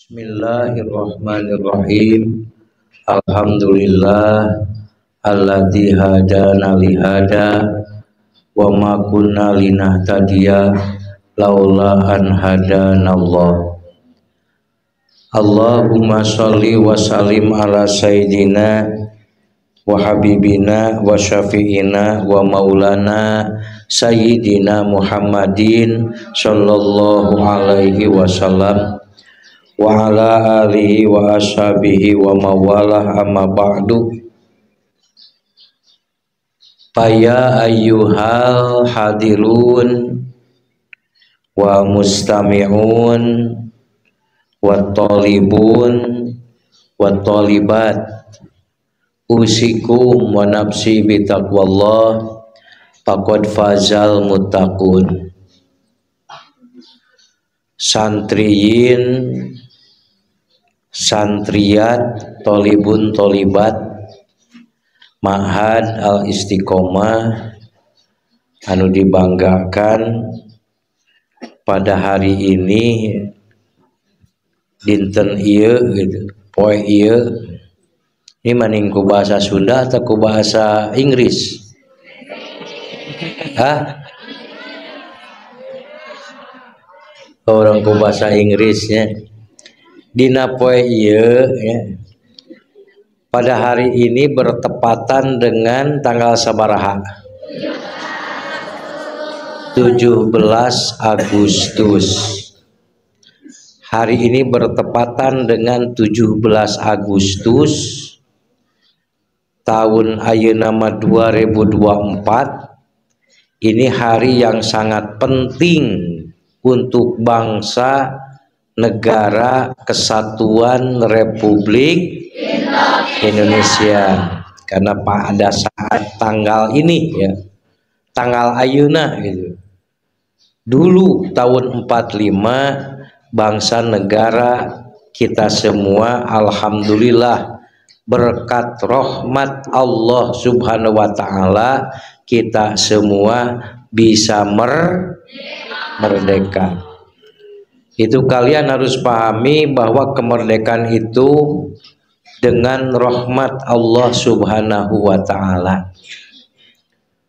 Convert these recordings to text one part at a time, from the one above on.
Bismillahirrahmanirrahim. Alhamdulillah alladzi hadana li hada wa ma kunna linahtadiya laula an hadanallah. Allahumma sholli wa sallim ala sayyidina wa habibina wa syafi'ina wa maulana sayyidina Muhammadin sallallahu alaihi wasallam wa ala alihi wa ashabihi wa mawalah amma ba'du. Faya ayyuhal hadirun wa mustami'un wa talibun wa talibat, usikum wa nafsi bitaqwallah faqad fazal muttaqun. Santriyin, santriyat, tolibun, tolibat, Ma'had Al-Istiqomah anu dibanggakan pada hari ini dinten ieu gitu, poe ieu. Ini maning ku bahasa Sunda atau ku bahasa Inggris? Orang ku bahasa Inggrisnya. Dina poe ieu ya. Pada hari ini bertepatan dengan tanggal sabaraha? 17 Agustus. Hari ini bertepatan dengan 17 Agustus tahun ayeuna 2024. Ini hari yang sangat penting untuk bangsa negara Kesatuan Republik Indonesia, karena pada saat tanggal ini ya, tanggal ayeuna gitu. Dulu tahun 45 bangsa negara kita semua alhamdulillah berkat rahmat Allah Subhanahu wa taala kita semua bisa merdeka. Itu kalian harus pahami bahwa kemerdekaan itu dengan rahmat Allah Subhanahu wa taala.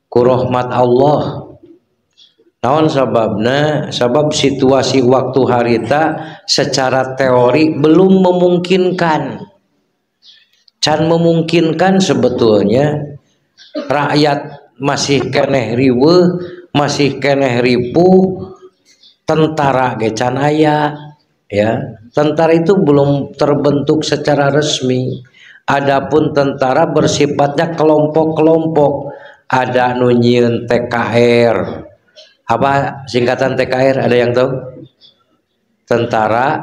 Ku rahmat Allah. Naon sababna? Sabab situasi waktu harita secara teori belum memungkinkan. Can memungkinkan sebetulnya. Rakyat masih keneh riweuh, masih keneh ripuh. Tentara gecan aya ya. Tentara itu belum terbentuk secara resmi. Adapun tentara bersifatnya kelompok-kelompok. Ada nunyin TKR. Apa singkatan TKR? Ada yang tahu? Tentara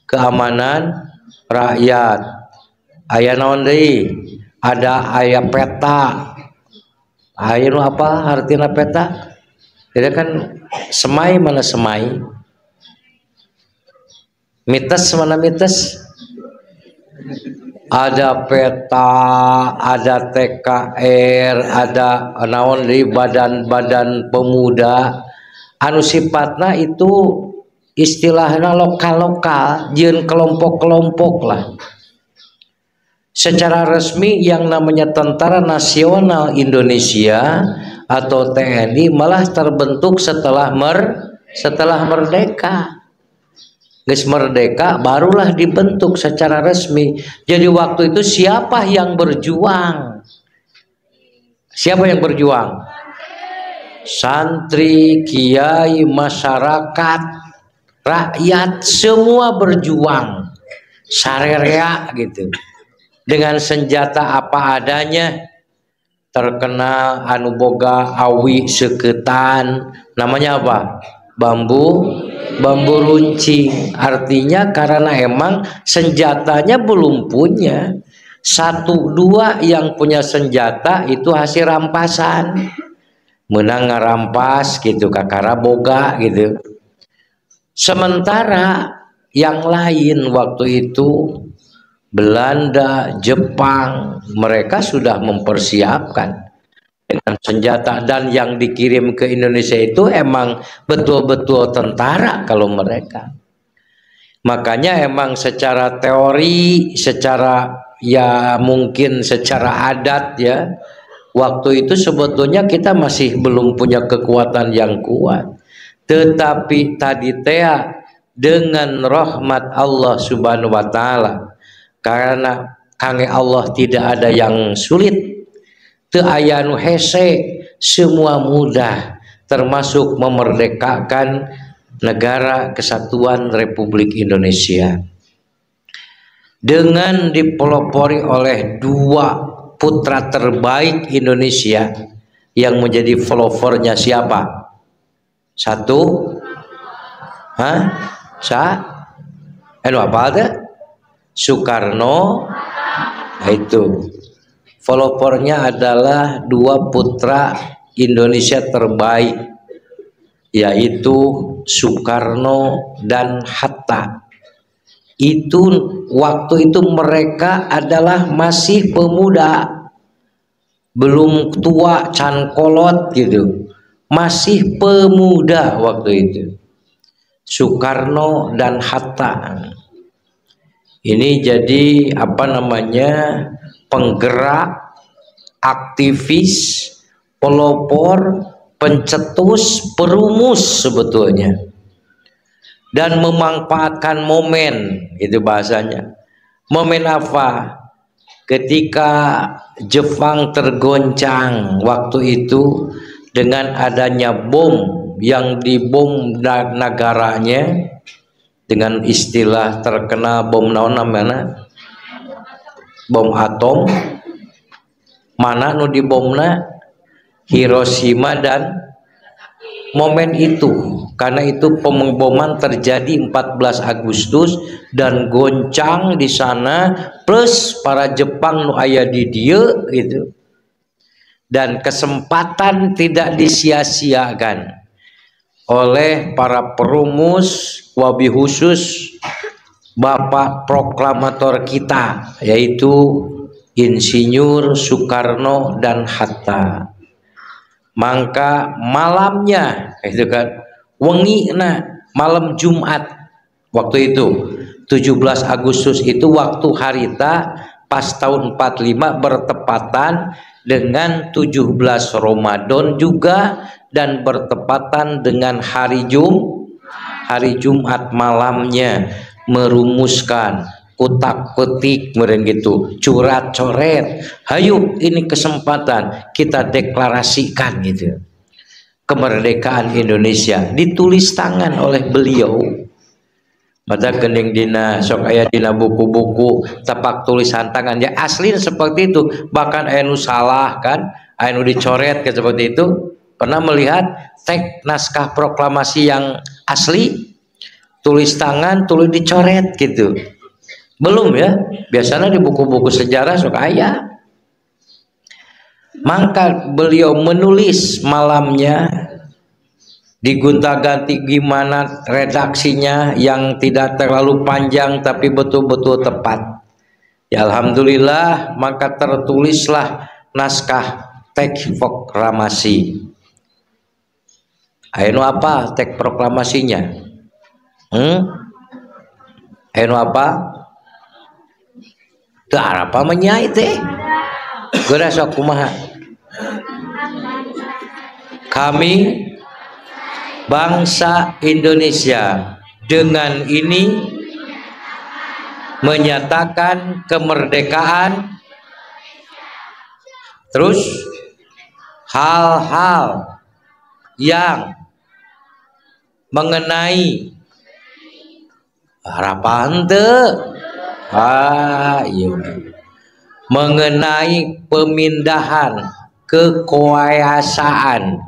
Keamanan Rakyat. Aya naon deui? Ada aya peta. Aya nu apa artina peta? Jadi kan semai mana semai, mites mana mites, ada peta, ada TKR, ada naon di badan-badan pemuda, anu sifatna itu istilahnya lokal-lokal, jeung kelompok-kelompok lah. Secara resmi yang namanya Tentara Nasional Indonesia atau TNI malah terbentuk setelah merdeka. Geus merdeka barulah dibentuk secara resmi. Jadi waktu itu siapa yang berjuang? Siapa yang berjuang? Santri, kiai, masyarakat, rakyat semua berjuang. Sarerea gitu. Dengan senjata apa adanya. Terkenal anu boga awi seketan, namanya apa? Bambu runcing. Artinya karena emang senjatanya belum punya. 1-2 yang punya senjata itu hasil rampasan. Menang ngarampas gitu, kakara boga gitu. Sementara yang lain waktu itu Belanda, Jepang, mereka sudah mempersiapkan dengan senjata, dan yang dikirim ke Indonesia itu emang betul-betul tentara kalau mereka. Makanya emang secara teori, secara ya mungkin secara adat ya, waktu itu sebetulnya kita masih belum punya kekuatan yang kuat. Tetapi tadi dengan rahmat Allah Subhanahu wa taala, karena kangge Allah tidak ada yang sulit, teu aya nu hese, semua mudah, termasuk memerdekakan negara kesatuan Republik Indonesia. Dengan dipelopori oleh dua putra terbaik Indonesia yang menjadi followernya siapa? Satu, apa ada? Soekarno. Nah, itu followernya adalah dua putra Indonesia terbaik, yaitu Soekarno dan Hatta. Itu waktu itu mereka adalah masih pemuda, belum tua can kolot gitu, masih pemuda waktu itu. Soekarno dan Hatta ini jadi penggerak, aktivis, pelopor, pencetus, perumus sebetulnya, dan memanfaatkan momen, itu bahasanya. Momen apa? Ketika Jepang tergoncang waktu itu dengan adanya bom yang dibom negaranya dengan istilah terkenal bom naon namanya? Bom atom. Mana nu dibomna? Hiroshima dan momen itu, karena itu pemboman terjadi 14 Agustus dan goncang di sana, plus para Jepang nu aya di dieu gitu. Dan kesempatan tidak disia-siakan oleh para perumus, wabi khusus Bapak proklamator kita, yaitu Insinyur Soekarno dan Hatta. Maka malamnya itu kan wengina malam Jumat waktu itu 17 Agustus itu waktu harita pas tahun 45 bertepatan dengan 17 Ramadan juga, dan bertepatan dengan hari Jumat malamnya merumuskan kutak ketik meren gitu, curat coret, hayu ini kesempatan kita deklarasikan gitu kemerdekaan Indonesia, ditulis tangan oleh beliau. Mata kening dina sok aya dina buku-buku tapak tulisan tangan ya asli seperti itu, bahkan anu salah kan, anu dicoret kayak seperti itu. Pernah melihat teks naskah proklamasi yang asli tulis tangan, tulis dicoret gitu? Belum ya, biasanya di buku-buku sejarah sok aya. Maka beliau menulis malamnya, digonta-ganti gimana redaksinya yang tidak terlalu panjang tapi betul-betul tepat. Ya alhamdulillah, maka tertulislah naskah teks proklamasi. Ayo apa teks proklamasinya? Ayo apa? Teu apa menyai teh. Geura sok kumaha? Kami bangsa Indonesia dengan ini menyatakan kemerdekaan. Terus hal-hal yang mengenai harapan iya, mengenai pemindahan kekuasaan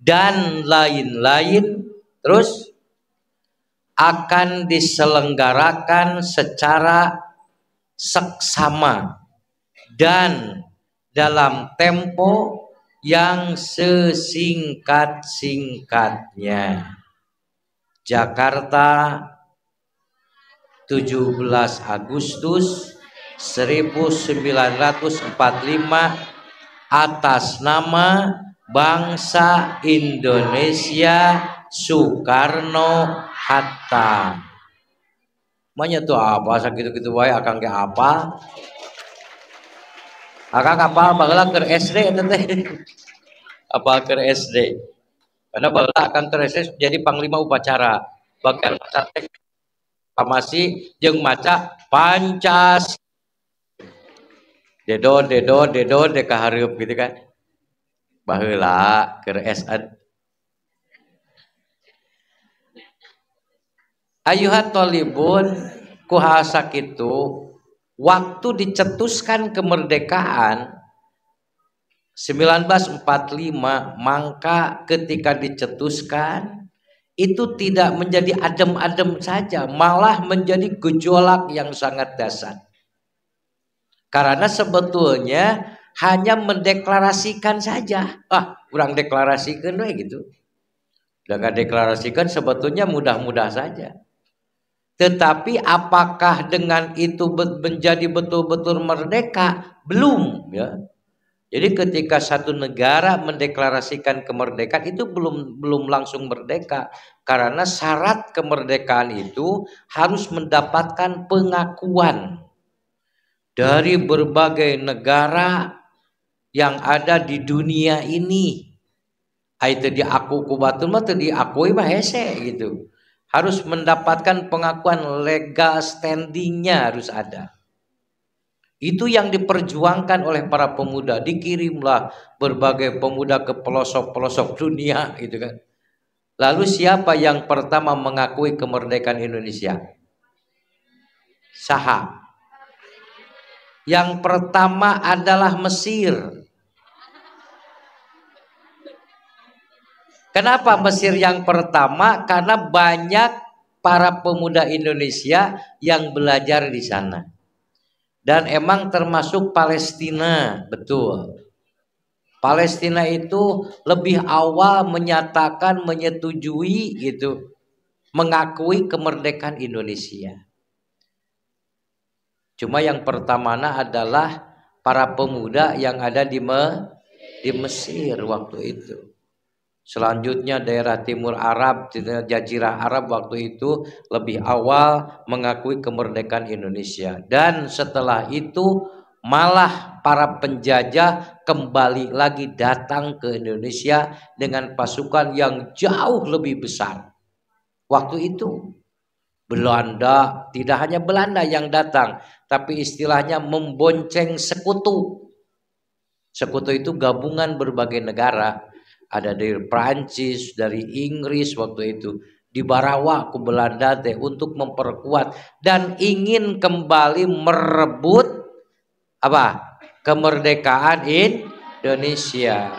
dan lain-lain, terus akan diselenggarakan secara seksama dan dalam tempo yang sesingkat-singkatnya. Jakarta 17 Agustus 1945 atas nama Bangsa Indonesia Soekarno-Hatta. Manya tuh apa sakitu-kitu wae akang ge apa? Akang apal baheula keur SD eta teh. Apal keur SD. Karena baheula akang keur SD jadi panglima upacara. Bagian maca teks proklamasi jeung maca Pancasila. Dedon deka hareup gitu kan. Baheula keur SD. Ayuhat tolibun kuhasa kitu waktu dicetuskan kemerdekaan 1945, maka ketika dicetuskan itu tidak menjadi adem-adem saja, malah menjadi gejolak yang sangat dahsyat. Karena sebetulnya hanya mendeklarasikan saja. Kurang deklarasikan gitu. Dengan deklarasikan sebetulnya mudah-mudah saja. Tetapi apakah dengan itu menjadi betul-betul merdeka? Belum, ya. Jadi ketika satu negara mendeklarasikan kemerdekaan itu belum langsung merdeka, karena syarat kemerdekaan itu harus mendapatkan pengakuan dari berbagai negara yang ada di dunia ini. Itu diaku ku batur mah teu diakui mah hese gitu. Harus mendapatkan pengakuan, legal standingnya harus ada. Itu yang diperjuangkan oleh para pemuda. Dikirimlah berbagai pemuda ke pelosok-pelosok dunia gitu kan. Lalu siapa yang pertama mengakui kemerdekaan Indonesia? Saha? Yang pertama adalah Mesir. Kenapa Mesir yang pertama? Karena banyak para pemuda Indonesia yang belajar di sana. Dan emang termasuk Palestina, betul. Palestina itu lebih awal menyatakan, menyetujui gitu, mengakui kemerdekaan Indonesia. Cuma yang pertama adalah para pemuda yang ada di Mesir waktu itu. Selanjutnya daerah Timur Arab, Jazirah Arab waktu itu lebih awal mengakui kemerdekaan Indonesia. Dan setelah itu malah para penjajah kembali lagi datang ke Indonesia dengan pasukan yang jauh lebih besar. Waktu itu Belanda, tidak hanya Belanda yang datang, tapi istilahnya membonceng sekutu. Sekutu itu gabungan berbagai negara. Ada dari Prancis, dari Inggris waktu itu dibawa ke Belanda untuk memperkuat dan ingin kembali merebut apa? Kemerdekaan Indonesia.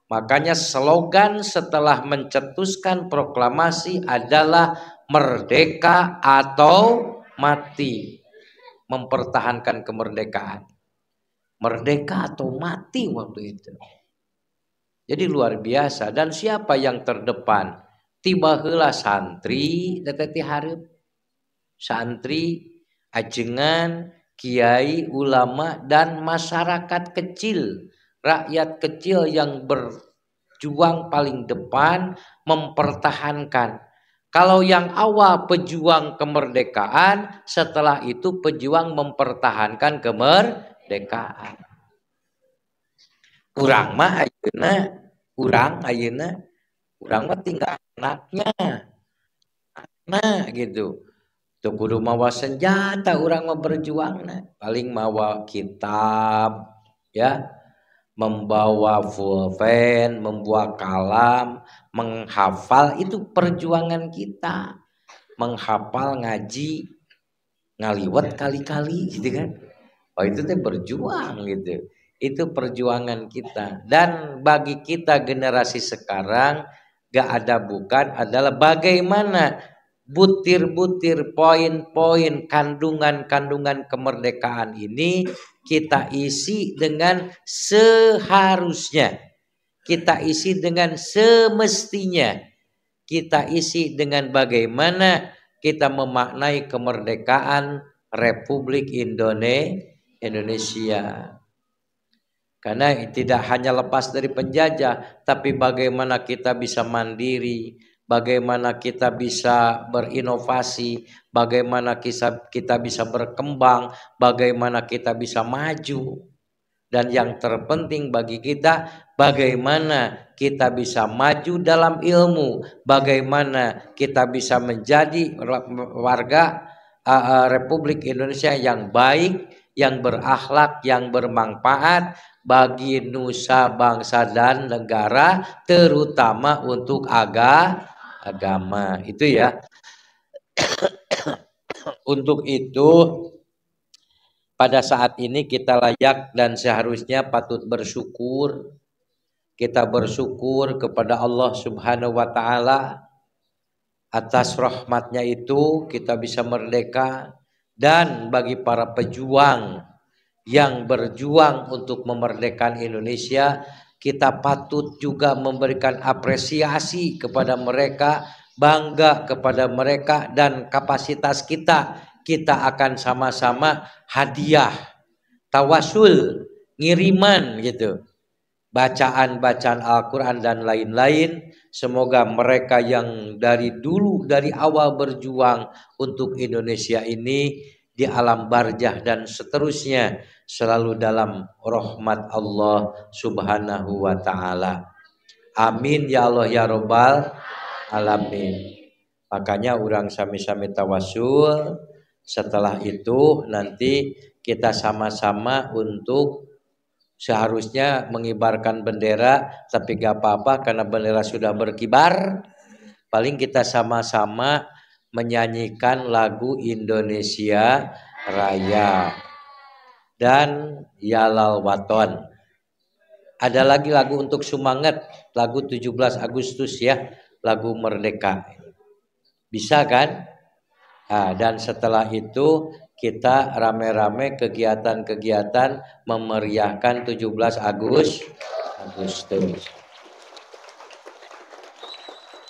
Makanya slogan setelah mencetuskan proklamasi adalah merdeka atau mati. Mempertahankan kemerdekaan. Merdeka atau mati waktu itu. Jadi luar biasa. Dan siapa yang terdepan? Tiba heula santri teteh hareup. Santri, ajengan, kiai, ulama dan masyarakat kecil, rakyat kecil yang berjuang paling depan mempertahankan. Kalau yang awal pejuang kemerdekaan, setelah itu pejuang mempertahankan kemerdekaan. Urang mah ayeuna urang mah tinggal anaknya. Nah gitu. Tuh kudu mawa senjata urang mah berjuang paling mawa kitab ya, membawa pulpen, membawa kalam, menghafal, itu perjuangan kita. Menghafal, ngaji, ngaliwat kali-kali gitu kan. Oh itu teh berjuang gitu. Itu perjuangan kita. Dan bagi kita generasi sekarang gak ada bukan adalah bagaimana butir-butir poin-poin kandungan-kandungan kemerdekaan ini kita isi dengan seharusnya, kita isi dengan semestinya, kita isi dengan bagaimana kita memaknai kemerdekaan Republik Indonesia. Karena tidak hanya lepas dari penjajah, tapi bagaimana kita bisa mandiri, bagaimana kita bisa berinovasi, bagaimana kita bisa berkembang, bagaimana kita bisa maju. Dan yang terpenting bagi kita, bagaimana kita bisa maju dalam ilmu, bagaimana kita bisa menjadi warga Republik Indonesia yang baik, yang berakhlak, yang bermanfaat bagi nusa, bangsa dan negara, terutama untuk agama. Itu ya. Untuk itu pada saat ini kita layak dan seharusnya patut bersyukur. Kita bersyukur kepada Allah Subhanahu wa taala atas rahmatnya itu kita bisa merdeka, dan bagi para pejuang yang berjuang untuk memerdekakan Indonesia, kita patut juga memberikan apresiasi kepada mereka, bangga kepada mereka, dan kapasitas kita akan sama-sama hadiah, tawasul, ngiriman gitu, bacaan-bacaan Al-Quran dan lain-lain. Semoga mereka yang dari dulu, dari awal berjuang untuk Indonesia ini di alam barzah dan seterusnya selalu dalam rahmat Allah Subhanahu wa taala. Amin ya Allah ya Rabbal alamin. Makanya orang sami-sami tawasul. Setelah itu nanti kita sama-sama untuk seharusnya mengibarkan bendera, tapi gak apa-apa karena bendera sudah berkibar. Paling kita sama-sama menyanyikan lagu Indonesia Raya dan Yalal Waton. Ada lagi lagu untuk semangat, lagu 17 Agustus ya, lagu Merdeka. Bisa kan? Nah, dan setelah itu kita rame-rame kegiatan-kegiatan memeriahkan 17 Agustus.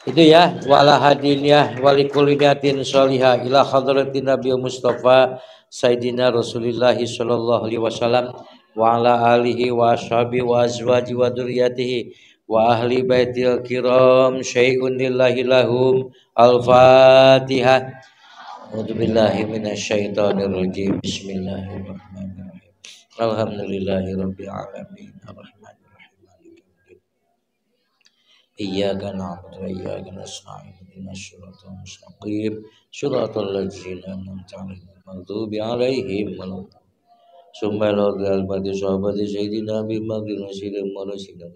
Itu ya, wala hadiniyah walikuliniatin sholihah ila hadratin Nabi Mustafa Sayyidina Rasulullah sallallahu alaihi wasallam wa ala alihi wa ashabihi wa azwaji wa dzurriyyatihi wa ahli baitil kiram syai'un lillahi lahum. Al-Fatihah. A'udzubillahi minasyaitonirrajim. Bismillahirrahmanirrahim. Alhamdulillahirabbil alamin. Iyyaka na'budu wa iyyaka nasta'in ihdinas siratal mustaqim siratal ladzina an'amta 'alaihim ghairil maghdubi 'alaihim waladdallin. Summal al-badi sahabati sayyidina Abi Bakr Siddiq Rasulillah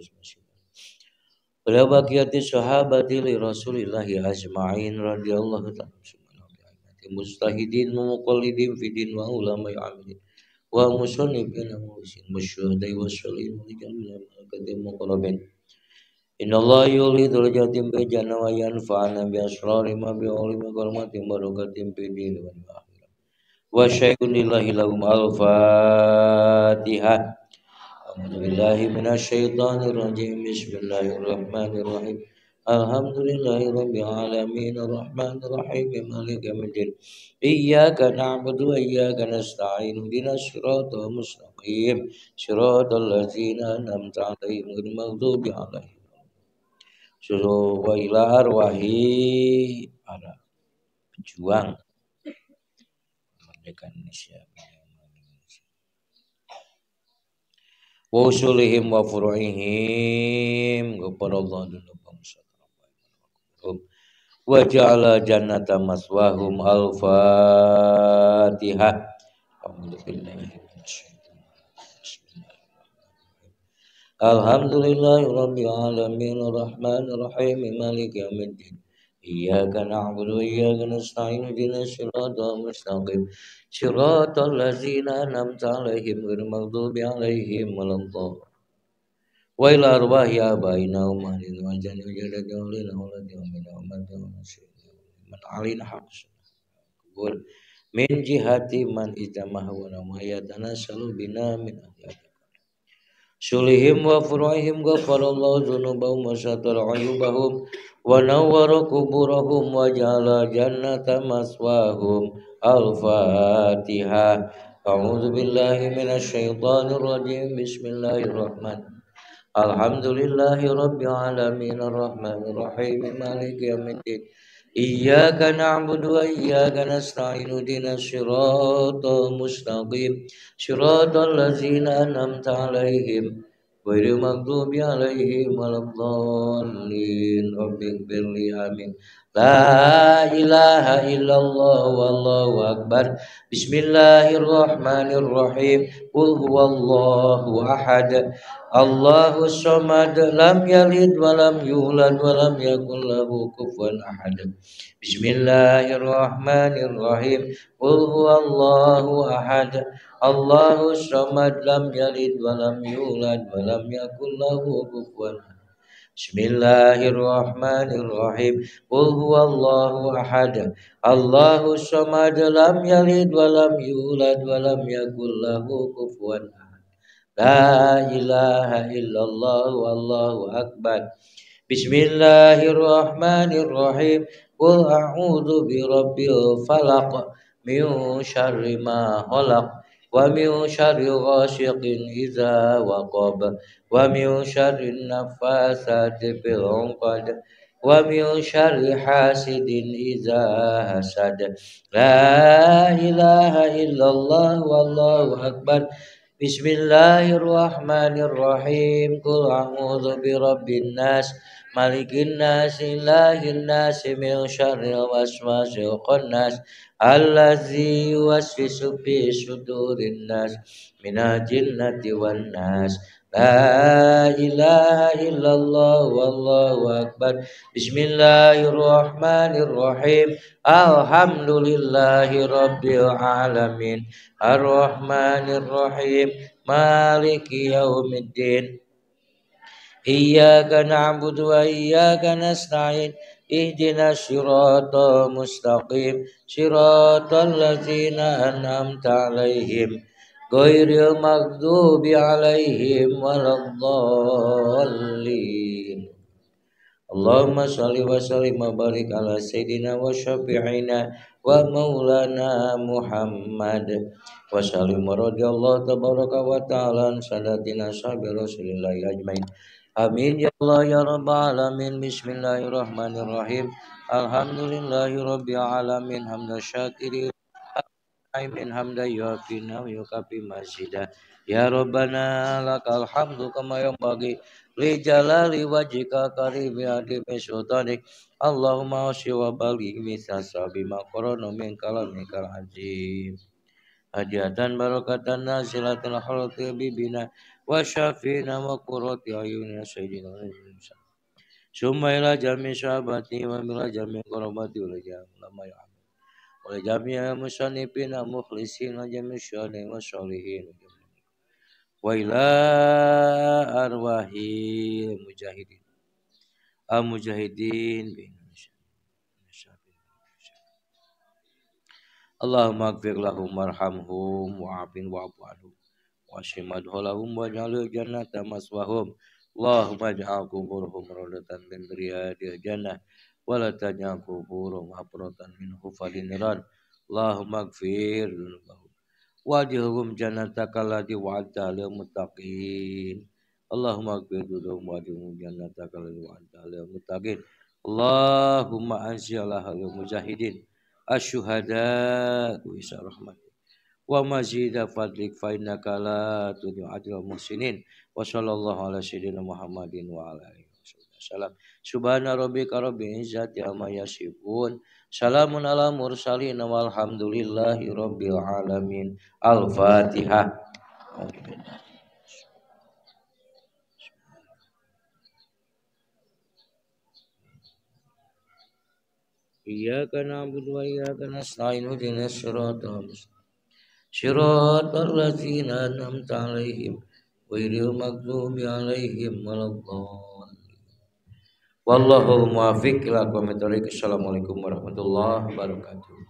wala baqiyati sahabati li Rasulillah ajma'in radhiyallahu ta'ala mustahidin muqallidin fi din wa ulama ya'amilin wa musannifin wa musyahidai wa sholin wa jamil al-qadim muqarrabin. Innallaha yuridu rajatim bi jannah wa yanfa'ana bi asrari ma bi ulimi karamatin barakatin fi din wa akhirah. Wa syai'un lillahi lahum. Al-Fatihah. A'udzu billahi minasyaitonir rajim. Bismillahirrahmanirrahim. Alhamdulillahirabbil alamin arrahmanir rahim maliki yaumiddin. Iyyaka na'budu wa iyyaka nasta'in ihdinas siratal mustaqim siratal ladzina an'amta 'alaihim ghairil maghdubi 'alaihim. Suruh wa ila arwahi para pejuang kemerdekaan Indonesia wa usulihim wa furu'ihim kepada Allah dan wa ja'ala jannata maswahum. Al-Fatihah. Alhamdulillahirabbil alamin arrahmanir rahim maliki yaumiddin. Iyyaka na'budu wa iyyaka nasta'in ihdinas siratal mustaqim siratal ladzina an'amta 'alaihim ghairil maghdubi 'alaihim waladdallin. Wa ila arwahi abaina wa mahdina wa jani wa jadati wa lina wa lati wa mina wa mati wa nasyidina man alina haqs kubur min jihati man ijamah wa namayatana salu bina min ahyat sulihim wa furu'ihim ghafarallahu dzunubahum wa satara ayubahum wa nawwara kuburahum wa ja'ala jannata maswahum. Al-Fatihah. أعوذ بالله من الشيطان الرجيم بسم الله الرحمن الحمد لله رب العالمين الرحمن الرحيم مالك يوم الدين إياك نعبد وإياك نستعين اهدنا الصراط المستقيم صراط الذين أنعمت عليهم غير المغضوب عليهم ولا الضالين رب اغفر لي آمين لا إله إلا الله والله أكبر بسم الله الرحمن الرحيم قل هو الله أحد الله الصمد لم يلد ولم يولد ولم يكن له كفوا أحد بسم الله الرحمن الرحيم قل هو الله أحد الله الصمد لم يلد ولم يولد ولم يكن له كفوا أحد بسم الله الرحمن الرحيم قل هو الله أحد الله الصمد لم يلد ولم يولد ولم يكن له كفوا أحد لا إله إلا الله والله أكبر بسم الله الرحمن الرحيم قل أعوذ برب الفلق من شر ما خلق ومن شر غاسق إذا وقب ومن شر النفاثات في العقد ومن شر حاسد إذا حسد لا إله إلا الله والله أكبر بسم الله الرحمن الرحيم قل أعوذ برب الناس ملك الناس إله الناس من شر الوسواس الخناس الذي يوسوس في صدور الناس من الجنة والناس لا إله إلا الله والله أكبر بسم الله الرحمن الرحيم الحمد لله رب العالمين الرحمن الرحيم مالك يوم الدين إياك نعبد وإياك نستعين اهدنا الصراط المستقيم صراط الذين أنعمت عليهم غير المغضوب عليهم ولا الضالين اللهم صل وسلم وبارك على سيدنا وشفيعنا ومولانا محمد وسلم رضي الله تبارك وتعالى عن سادتنا صحاب رسول الله أجمعين آمين يا الله يا رب العالمين بسم الله الرحمن الرحيم الحمد لله رب العالمين حمد الشاكرين من حمدا يوافينا ويكافي مزيدا يا ربنا لك الحمد كما ينبغي لجلال وجهك كريم عظيم سلطانك اللهم أوصي وبلغ مثل بما قرن من كلامك العظيم hadiatan barakatan nasilatul khalqi bibina wa syafina wa qurrati ayunina sayyidina Muhammad summa ila jami sahabati wa ila jami qarabati wa jami wa jami musannifina mukhlisin wa jami syuhada wa sholihin wa ila arwahi mujahidin al mujahidin bi Allahumma ighfir lahum warhamhum wa'afin wa'fu anhum washimad lahum waj'al jannata maswahum Allahumma ij'al quburhum rawdatan min riyadil jannah wa la taj'al quburhum habratan min hufalin niran Allahumma ighfir lahum waj'alhum jannataka allati wa'adta lil muttaqin Allahumma ighfir lahum waj'alhum jannataka allati wa'adta lil muttaqin Allahumma anzil lahal mujahidin asyuhada bisa rahmat wa mazida fadlik fa innaka la tudhi'u ajral muhsinin wa sallallahu ala sayyidina Muhammadin wa ala alihi wasallam subhana rabbika rabbil izzati amma yasifun salamun ala mursalin walhamdulillahi rabbil alamin al-fatihah Iyyaka na'budu wa iyyaka nasta'in ihdinas siratal mustaqim siratal ladzina an'amta 'alaihim ghairil maghdubi 'alaihim waladdallin Wallahul muwaffiq ila aqwamit thoriq. Assalamualaikum warahmatullahi wabarakatuh.